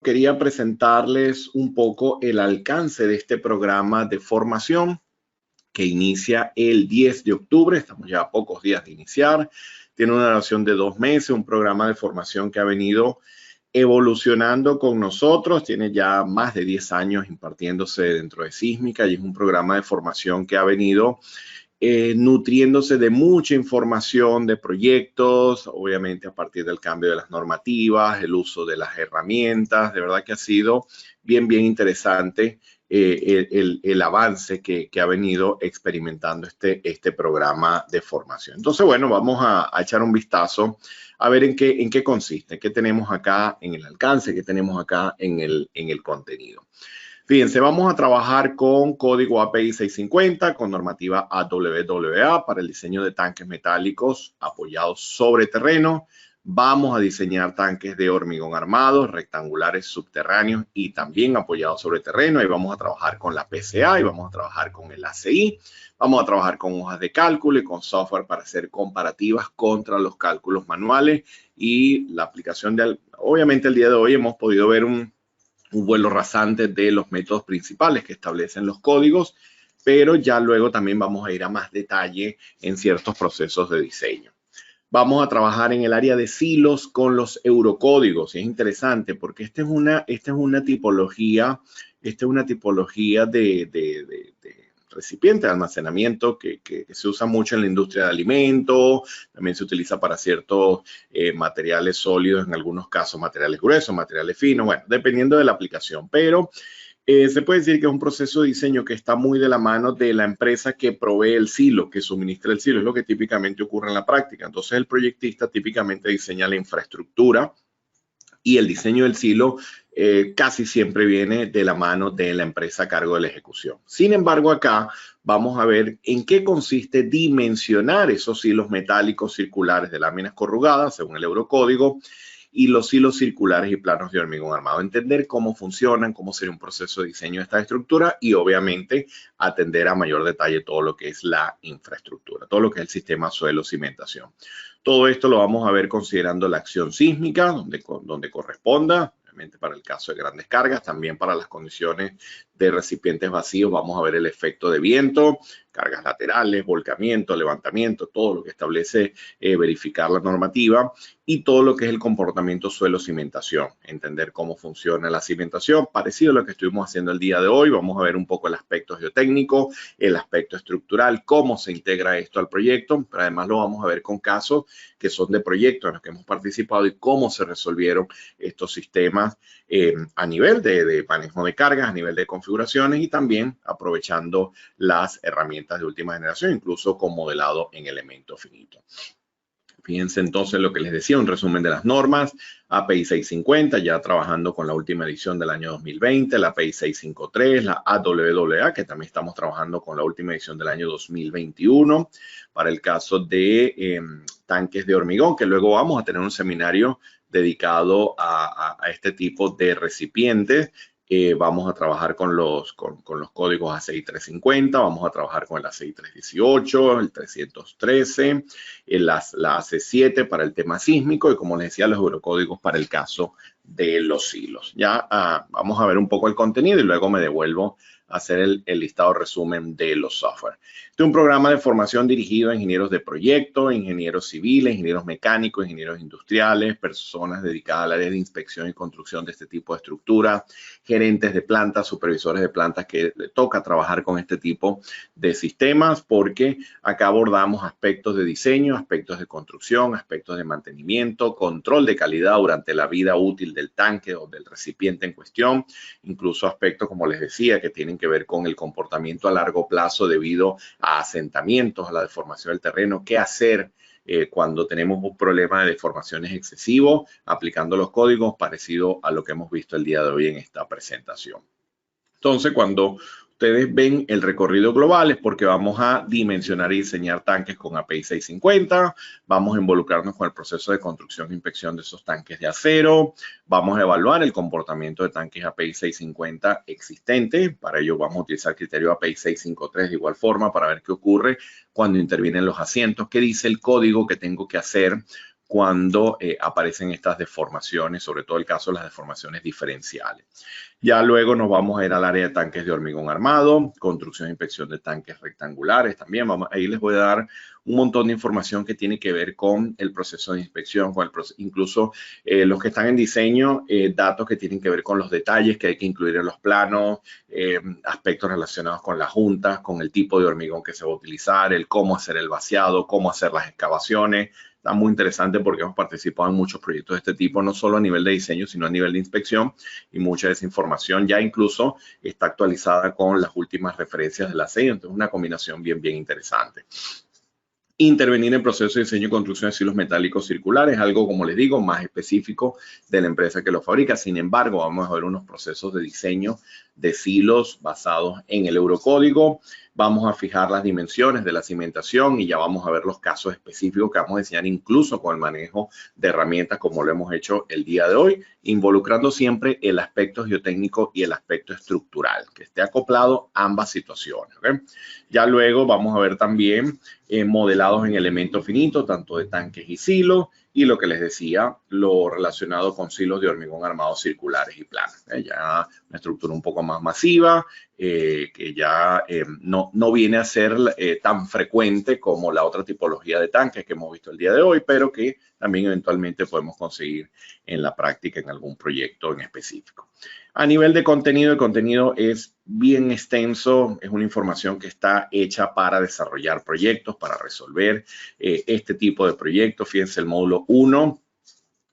quería presentarles un poco el alcance de este programa de formación que inicia el 10 de octubre. Estamos ya a pocos días de iniciar. Tiene una duración de 2 meses, un programa de formación que ha venido evolucionando con nosotros. Tiene ya más de 10 años impartiéndose dentro de Sísmica y es un programa de formación que ha venido nutriéndose de mucha información de proyectos, obviamente a partir del cambio de las normativas, el uso de las herramientas. De verdad que ha sido bien interesante el avance que ha venido experimentando este programa de formación. Entonces, bueno, vamos a echar un vistazo a ver en qué consiste, qué tenemos acá en el alcance, qué tenemos acá en el contenido. Fíjense, vamos a trabajar con código API 650, con normativa AWWA para el diseño de tanques metálicos apoyados sobre terreno. Vamos a diseñar tanques de hormigón armados, rectangulares, subterráneos y también apoyados sobre terreno. Y vamos a trabajar con la PCA y vamos a trabajar con el ACI. Vamos a trabajar con hojas de cálculo y con software para hacer comparativas contra los cálculos manuales y la aplicación de... Obviamente el día de hoy hemos podido ver un vuelo rasante de los métodos principales que establecen los códigos, pero ya luego también vamos a ir a más detalle en ciertos procesos de diseño. Vamos a trabajar en el área de silos con los eurocódigos. Y es interesante porque esta es una tipología de recipiente de almacenamiento que se usa mucho en la industria de alimentos. También se utiliza para ciertos materiales sólidos, en algunos casos materiales gruesos, materiales finos, bueno, dependiendo de la aplicación. Pero se puede decir que es un proceso de diseño que está muy de la mano de la empresa que provee el silo, que suministra el silo. Es lo que típicamente ocurre en la práctica. Entonces, el proyectista típicamente diseña la infraestructura y el diseño del silo casi siempre viene de la mano de la empresa a cargo de la ejecución. Sin embargo, acá vamos a ver en qué consiste dimensionar esos silos metálicos circulares de láminas corrugadas, según el Eurocódigo, y los silos circulares y planos de hormigón armado. Entender cómo funcionan, cómo sería un proceso de diseño de esta estructura y obviamente atender a mayor detalle todo lo que es la infraestructura, todo lo que es el sistema suelo-cimentación. Todo esto lo vamos a ver considerando la acción sísmica, donde corresponda, obviamente para el caso de grandes cargas, también para las condiciones de recipientes vacíos vamos a ver el efecto de viento, cargas laterales, volcamiento, levantamiento, todo lo que establece verificar la normativa y todo lo que es el comportamiento suelo-cimentación, entender cómo funciona la cimentación, parecido a lo que estuvimos haciendo el día de hoy. Vamos a ver un poco el aspecto geotécnico, el aspecto estructural, cómo se integra esto al proyecto, pero además lo vamos a ver con casos que son de proyectos en los que hemos participado y cómo se resolvieron estos sistemas a nivel de manejo de cargas, a nivel de configuraciones y también aprovechando las herramientas de última generación, incluso con modelado en elemento finito. Fíjense entonces lo que les decía, un resumen de las normas, API 650, ya trabajando con la última edición del año 2020, la API 653, la AWWA, que también estamos trabajando con la última edición del año 2021, para el caso de tanques de hormigón, que luego vamos a tener un seminario dedicado a este tipo de recipientes. Vamos a trabajar con los códigos ACI 350, vamos a trabajar con el ACI 318, el 313, la AC7 para el tema sísmico y, como les decía, los eurocódigos para el caso de los silos. Ya vamos a ver un poco el contenido y luego me devuelvo a hacer el listado resumen de los software. Este es un programa de formación dirigido a ingenieros de proyecto, ingenieros civiles, ingenieros mecánicos, ingenieros industriales, personas dedicadas al área de inspección y construcción de este tipo de estructuras, gerentes de plantas, supervisores de plantas que le toca trabajar con este tipo de sistemas, porque acá abordamos aspectos de diseño, aspectos de construcción, aspectos de mantenimiento, control de calidad durante la vida útil del tanque o del recipiente en cuestión, incluso aspectos, como les decía, que tienen que ver con el comportamiento a largo plazo debido a asentamientos, a la deformación del terreno, qué hacer cuando tenemos un problema de deformaciones excesivo, aplicando los códigos parecido a lo que hemos visto el día de hoy en esta presentación. Entonces, cuando ustedes ven el recorrido global es porque vamos a dimensionar y diseñar tanques con API 650, vamos a involucrarnos con el proceso de construcción e inspección de esos tanques de acero, vamos a evaluar el comportamiento de tanques API 650 existentes, para ello vamos a utilizar el criterio API 653 de igual forma para ver qué ocurre cuando intervienen los asientos, qué dice el código que tengo que hacer cuando aparecen estas deformaciones, sobre todo el caso de las deformaciones diferenciales. Ya luego nos vamos a ir al área de tanques de hormigón armado, construcción e inspección de tanques rectangulares también. Ahí les voy a dar un montón de información que tiene que ver con el proceso de inspección, incluso los que están en diseño, datos que tienen que ver con los detalles que hay que incluir en los planos, aspectos relacionados con las juntas, con el tipo de hormigón que se va a utilizar, el cómo hacer el vaciado, cómo hacer las excavaciones. Está muy interesante porque hemos participado en muchos proyectos de este tipo, no solo a nivel de diseño, sino a nivel de inspección, y mucha de esa información ya incluso está actualizada con las últimas referencias de la CEI. Entonces, una combinación bien interesante. Intervenir en proceso de diseño y construcción de silos metálicos circulares, algo, como les digo, más específico de la empresa que lo fabrica. Sin embargo, vamos a ver unos procesos de diseño de silos basados en el Eurocódigo. Vamos a fijar las dimensiones de la cimentación y ya vamos a ver los casos específicos que vamos a enseñar, incluso con el manejo de herramientas como lo hemos hecho el día de hoy, involucrando siempre el aspecto geotécnico y el aspecto estructural, que esté acoplado a ambas situaciones. ¿Okay? Ya luego vamos a ver también modelados en elementos finitos, tanto de tanques y silos, y lo que les decía, lo relacionado con silos de hormigón armado circulares y planos. Ya una estructura un poco más masiva, que ya no viene a ser tan frecuente como la otra tipología de tanques que hemos visto el día de hoy, pero que también eventualmente podemos conseguir en la práctica en algún proyecto en específico. A nivel de contenido, el contenido es bien extenso, es una información que está hecha para desarrollar proyectos, para resolver este tipo de proyectos. Fíjense, el módulo 1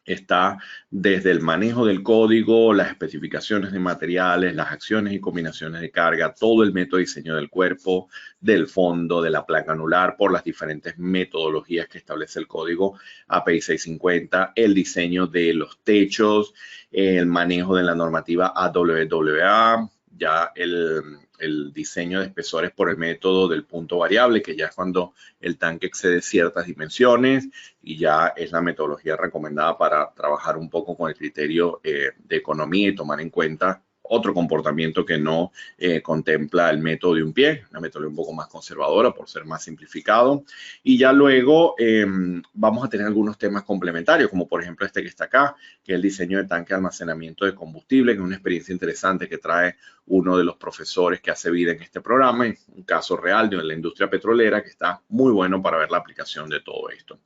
está desde el manejo del código, las especificaciones de materiales, las acciones y combinaciones de carga, todo el método de diseño del cuerpo, del fondo, de la placa anular, por las diferentes metodologías que establece el código API 650, el diseño de los techos, el manejo de la normativa AWWA, ya el diseño de espesores por el método del punto variable, que ya es cuando el tanque excede ciertas dimensiones y ya es la metodología recomendada para trabajar un poco con el criterio de economía y tomar en cuenta otro comportamiento que no contempla el método de un pie, una metodología un poco más conservadora por ser más simplificado. Y ya luego vamos a tener algunos temas complementarios, como por ejemplo este que está acá, que es el diseño de tanque de almacenamiento de combustible, que es una experiencia interesante que trae uno de los profesores que hace vida en este programa, un caso real de la industria petrolera que está muy bueno para ver la aplicación de todo esto.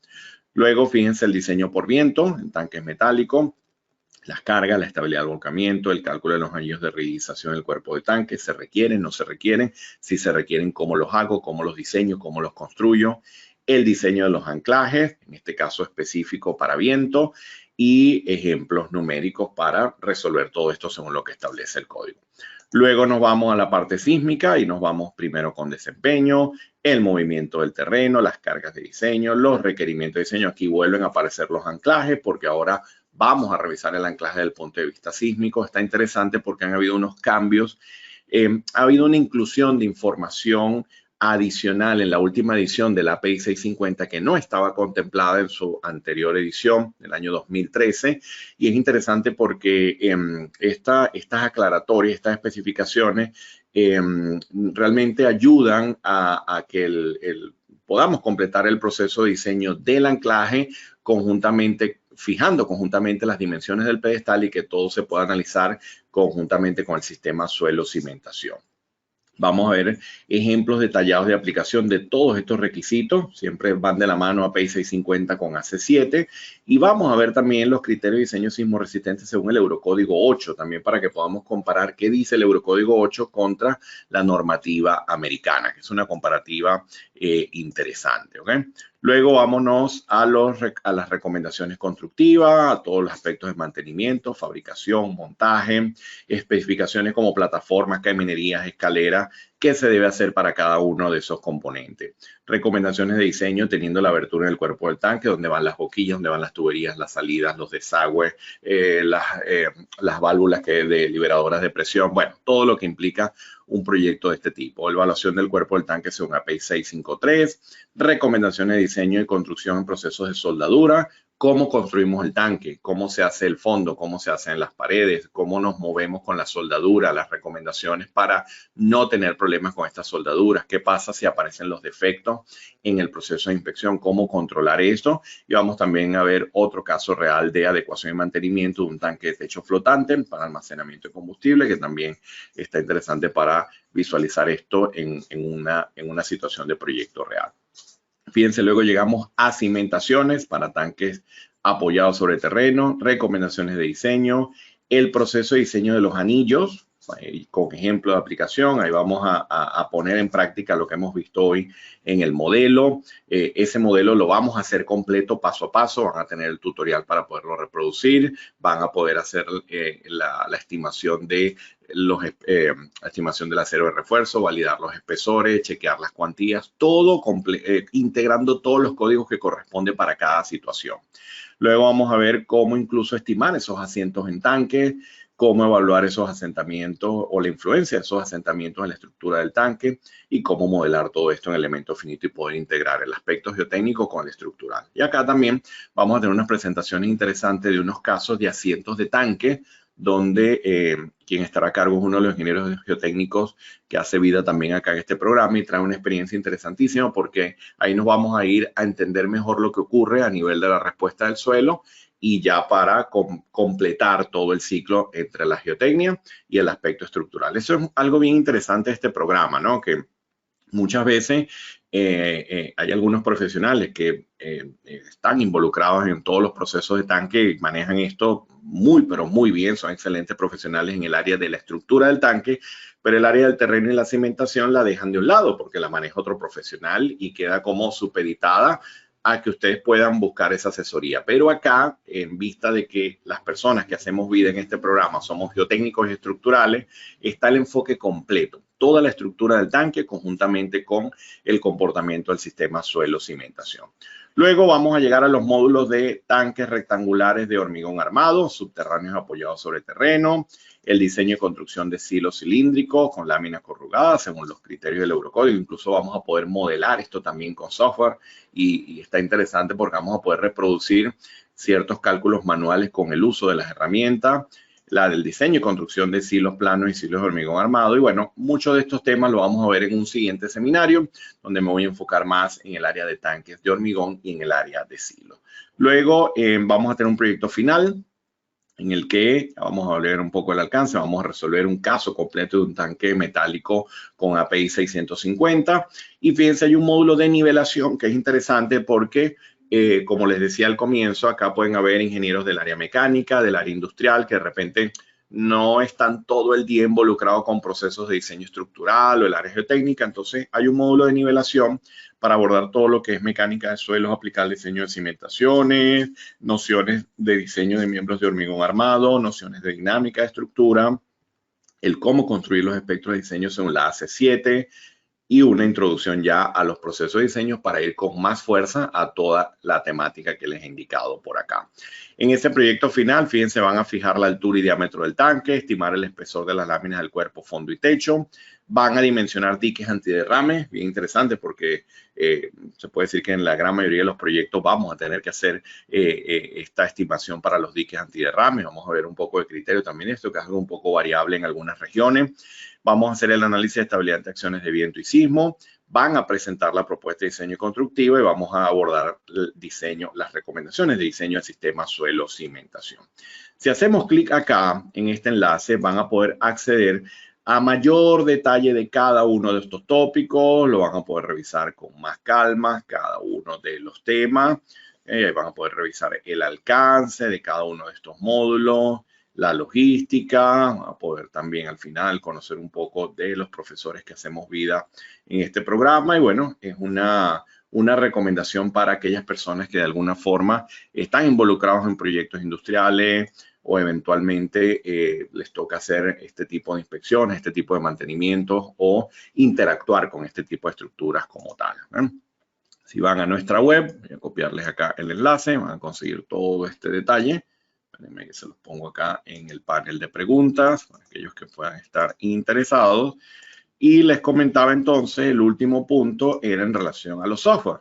Luego, fíjense el diseño por viento, en tanques metálicos, las cargas, la estabilidad del volcamiento, el cálculo de los anillos de rigidización del cuerpo de tanque, se requieren, no se requieren, si se requieren, cómo los hago, cómo los diseño, cómo los construyo, el diseño de los anclajes, en este caso específico para viento, y ejemplos numéricos para resolver todo esto según lo que establece el código. Luego nos vamos a la parte sísmica y nos vamos primero con desempeño, el movimiento del terreno, las cargas de diseño, los requerimientos de diseño. Aquí vuelven a aparecer los anclajes porque ahora vamos a revisar el anclaje desde el punto de vista sísmico. Está interesante porque han habido unos cambios. Ha habido una inclusión de información adicional en la última edición de la API 650 que no estaba contemplada en su anterior edición del año 2013, y es interesante porque estas aclaratorias, estas especificaciones realmente ayudan a que podamos completar el proceso de diseño del anclaje fijando conjuntamente las dimensiones del pedestal y que todo se pueda analizar conjuntamente con el sistema suelo-cimentación. Vamos a ver ejemplos detallados de aplicación de todos estos requisitos. Siempre van de la mano API 650 con AC7. Y vamos a ver también los criterios de diseño sismo resistente según el Eurocódigo 8, también para que podamos comparar qué dice el Eurocódigo 8 contra la normativa americana, que es una comparativa interesante. ¿Okay? Luego vámonos a las recomendaciones constructivas, a todos los aspectos de mantenimiento, fabricación, montaje, especificaciones como plataformas, caminerías, escaleras, qué se debe hacer para cada uno de esos componentes. Recomendaciones de diseño teniendo la abertura en el cuerpo del tanque, donde van las boquillas, donde van las tuberías, las salidas, los desagües, las válvulas liberadoras de presión, bueno, todo lo que implica un proyecto de este tipo. Evaluación del cuerpo del tanque según API 653, recomendaciones de diseño y construcción en procesos de soldadura, cómo construimos el tanque, cómo se hace el fondo, cómo se hacen las paredes, cómo nos movemos con la soldadura, las recomendaciones para no tener problemas con estas soldaduras, qué pasa si aparecen los defectos en el proceso de inspección, cómo controlar esto. Y vamos también a ver otro caso real de adecuación y mantenimiento de un tanque de techo flotante para almacenamiento de combustible, que también está interesante para visualizar esto en una situación de proyecto real. Fíjense, luego llegamos a cimentaciones para tanques apoyados sobre terreno, recomendaciones de diseño, el proceso de diseño de los anillos, con ejemplo de aplicación. Ahí vamos a poner en práctica lo que hemos visto hoy en el modelo. Ese modelo lo vamos a hacer completo paso a paso. Van a tener el tutorial para poderlo reproducir. Van a poder hacer la estimación de estimación del acero de refuerzo, validar los espesores, chequear las cuantías, todo integrando todos los códigos que corresponden para cada situación. Luego vamos a ver cómo incluso estimar esos asientos en tanques, cómo evaluar esos asentamientos o la influencia de esos asentamientos en la estructura del tanque y cómo modelar todo esto en elementos finitos y poder integrar el aspecto geotécnico con el estructural. Y acá también vamos a tener unas presentaciones interesantes de unos casos de asientos de tanque donde quien estará a cargo es uno de los ingenieros geotécnicos que hace vida también acá en este programa y trae una experiencia interesantísima porque ahí nos vamos a ir a entender mejor lo que ocurre a nivel de la respuesta del suelo y ya para completar todo el ciclo entre la geotecnia y el aspecto estructural. Eso es algo bien interesante de este programa, ¿no? Que muchas veces hay algunos profesionales que están involucrados en todos los procesos de tanque y manejan esto muy, pero muy bien. Son excelentes profesionales en el área de la estructura del tanque, pero el área del terreno y la cimentación la dejan de un lado porque la maneja otro profesional y queda como supeditada a que ustedes puedan buscar esa asesoría. Pero acá, en vista de que las personas que hacemos vida en este programa somos geotécnicos y estructurales, está el enfoque completo. Toda la estructura del tanque conjuntamente con el comportamiento del sistema suelo-cimentación. Luego vamos a llegar a los módulos de tanques rectangulares de hormigón armado, subterráneos apoyados sobre terreno, el diseño y construcción de silos cilíndricos con láminas corrugadas según los criterios del Eurocódigo. Incluso vamos a poder modelar esto también con software y está interesante porque vamos a poder reproducir ciertos cálculos manuales con el uso de las herramientas, la del diseño y construcción de silos planos y silos de hormigón armado. Y bueno, muchos de estos temas lo vamos a ver en un siguiente seminario, donde me voy a enfocar más en el área de tanques de hormigón y en el área de silos. Luego vamos a tener un proyecto final en el que vamos a ver un poco el alcance, vamos a resolver un caso completo de un tanque metálico con API 650. Y fíjense, hay un módulo de nivelación que es interesante porque como les decía al comienzo, acá pueden haber ingenieros del área mecánica, del área industrial, que de repente no están todo el día involucrados con procesos de diseño estructural o el área geotécnica. Entonces, hay un módulo de nivelación para abordar todo lo que es mecánica de suelos, aplicar el diseño de cimentaciones, nociones de diseño de miembros de hormigón armado, nociones de dinámica de estructura, el cómo construir los espectros de diseño según la AC7, y una introducción ya a los procesos de diseño para ir con más fuerza a toda la temática que les he indicado por acá. En este proyecto final, fíjense, van a fijar la altura y diámetro del tanque, estimar el espesor de las láminas del cuerpo, fondo y techo, van a dimensionar diques antiderrame, bien interesante porque se puede decir que en la gran mayoría de los proyectos vamos a tener que hacer esta estimación para los diques antiderrame. Vamos a ver un poco de criterio también esto, que es algo un poco variable en algunas regiones. Vamos a hacer el análisis de estabilidad ante acciones de viento y sismo. Van a presentar la propuesta de diseño constructivo y vamos a abordar el diseño, las recomendaciones de diseño del sistema suelo-cimentación. Si hacemos clic acá en este enlace, van a poder acceder a mayor detalle de cada uno de estos tópicos. Lo van a poder revisar con más calma, cada uno de los temas. Van a poder revisar el alcance de cada uno de estos módulos, la logística, a poder también al final conocer un poco de los profesores que hacemos vida en este programa. Y bueno, es una recomendación para aquellas personas que de alguna forma están involucrados en proyectos industriales o eventualmente les toca hacer este tipo de inspecciones, este tipo de mantenimientos o interactuar con este tipo de estructuras como tal, ¿eh? Si van a nuestra web, voy a copiarles acá el enlace, van a conseguir todo este detalle. Espérenme que se los pongo acá en el panel de preguntas para aquellos que puedan estar interesados. Y les comentaba entonces, el último punto era en relación a los software.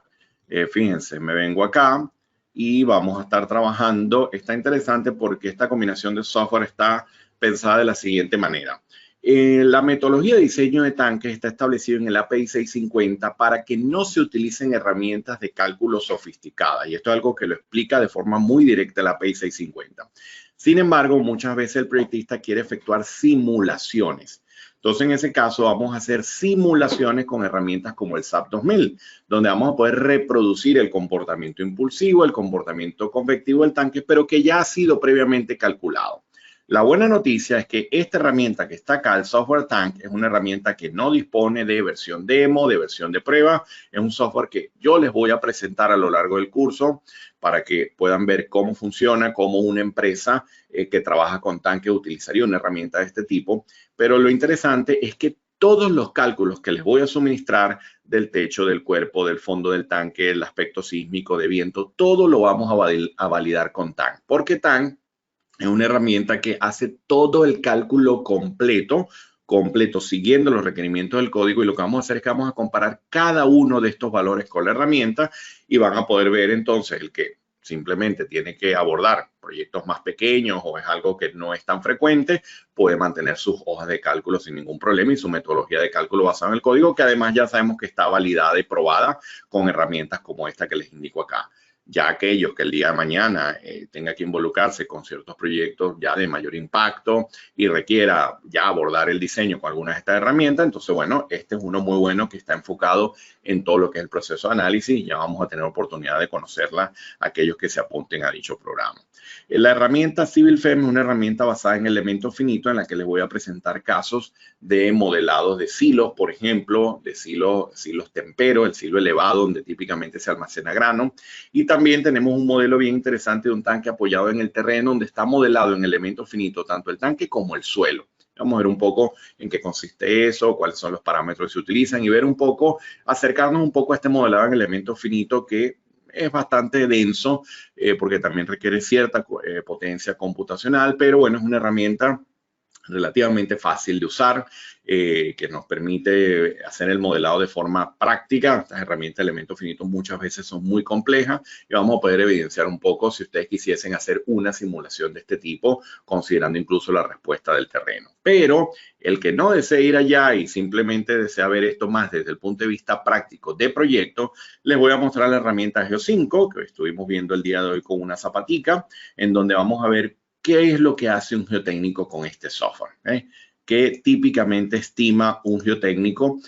Fíjense, me vengo acá y vamos a estar trabajando. Está interesante porque esta combinación de software está pensada de la siguiente manera. La metodología de diseño de tanques está establecida en el API 650 para que no se utilicen herramientas de cálculo sofisticadas. Y esto es algo que lo explica de forma muy directa el API 650. Sin embargo, muchas veces el proyectista quiere efectuar simulaciones. Entonces, en ese caso, vamos a hacer simulaciones con herramientas como el SAP 2000, donde vamos a poder reproducir el comportamiento impulsivo, el comportamiento convectivo del tanque, pero que ya ha sido previamente calculado. La buena noticia es que esta herramienta que está acá, el Software Tank, es una herramienta que no dispone de versión demo, de versión de prueba. Es un software que yo les voy a presentar a lo largo del curso para que puedan ver cómo funciona, cómo una empresa que trabaja con tanques utilizaría una herramienta de este tipo. Pero lo interesante es que todos los cálculos que les voy a suministrar del techo, del cuerpo, del fondo del tanque, el aspecto sísmico, de viento, todo lo vamos a validar con TANC, porque TANC es una herramienta que hace todo el cálculo completo, siguiendo los requerimientos del código, y lo que vamos a hacer es que vamos a comparar cada uno de estos valores con la herramienta y van a poder ver entonces el que simplemente tiene que abordar proyectos más pequeños o es algo que no es tan frecuente, puede mantener sus hojas de cálculo sin ningún problema y su metodología de cálculo basada en el código, que además ya sabemos que está validada y probada con herramientas como esta que les indico acá. Ya aquellos que el día de mañana tenga que involucrarse con ciertos proyectos ya de mayor impacto y requiera ya abordar el diseño con algunas de estas herramientas, entonces, bueno, este es uno muy bueno que está enfocado en todo lo que es el proceso de análisis y ya vamos a tener oportunidad de conocerla aquellos que se apunten a dicho programa. La herramienta CivilFEM es una herramienta basada en elementos finitos en la que les voy a presentar casos de modelados de silos, por ejemplo, de silos temperos, el silo elevado donde típicamente se almacena grano. Y también tenemos un modelo bien interesante de un tanque apoyado en el terreno donde está modelado en elementos finitos tanto el tanque como el suelo. Vamos a ver un poco en qué consiste eso, cuáles son los parámetros que se utilizan y ver un poco, acercarnos un poco a este modelado en elementos finitos que es bastante denso porque también requiere cierta potencia computacional, pero bueno, es una herramienta relativamente fácil de usar, que nos permite hacer el modelado de forma práctica. Estas herramientas de elementos finitos muchas veces son muy complejas y vamos a poder evidenciar un poco si ustedes quisiesen hacer una simulación de este tipo, considerando incluso la respuesta del terreno. Pero el que no desee ir allá y simplemente desea ver esto más desde el punto de vista práctico de proyecto, les voy a mostrar la herramienta Geo5, que estuvimos viendo el día de hoy con una zapatica, en donde vamos a ver qué es lo que hace un geotécnico con este software. ¿Qué típicamente estima un geotécnico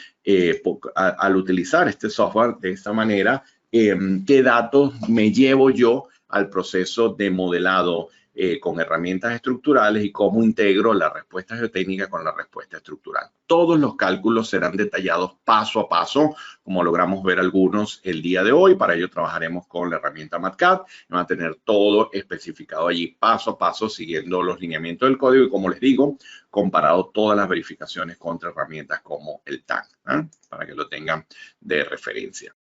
al utilizar este software de esta manera? ¿Qué datos me llevo yo al proceso de modelado con herramientas estructurales y cómo integro la respuesta geotécnica con la respuesta estructural? Todos los cálculos serán detallados paso a paso, como logramos ver algunos el día de hoy. Para ello trabajaremos con la herramienta MATCAD. Van a tener todo especificado allí paso a paso, siguiendo los lineamientos del código y, como les digo, comparado todas las verificaciones contra herramientas como el TANC, para que lo tengan de referencia.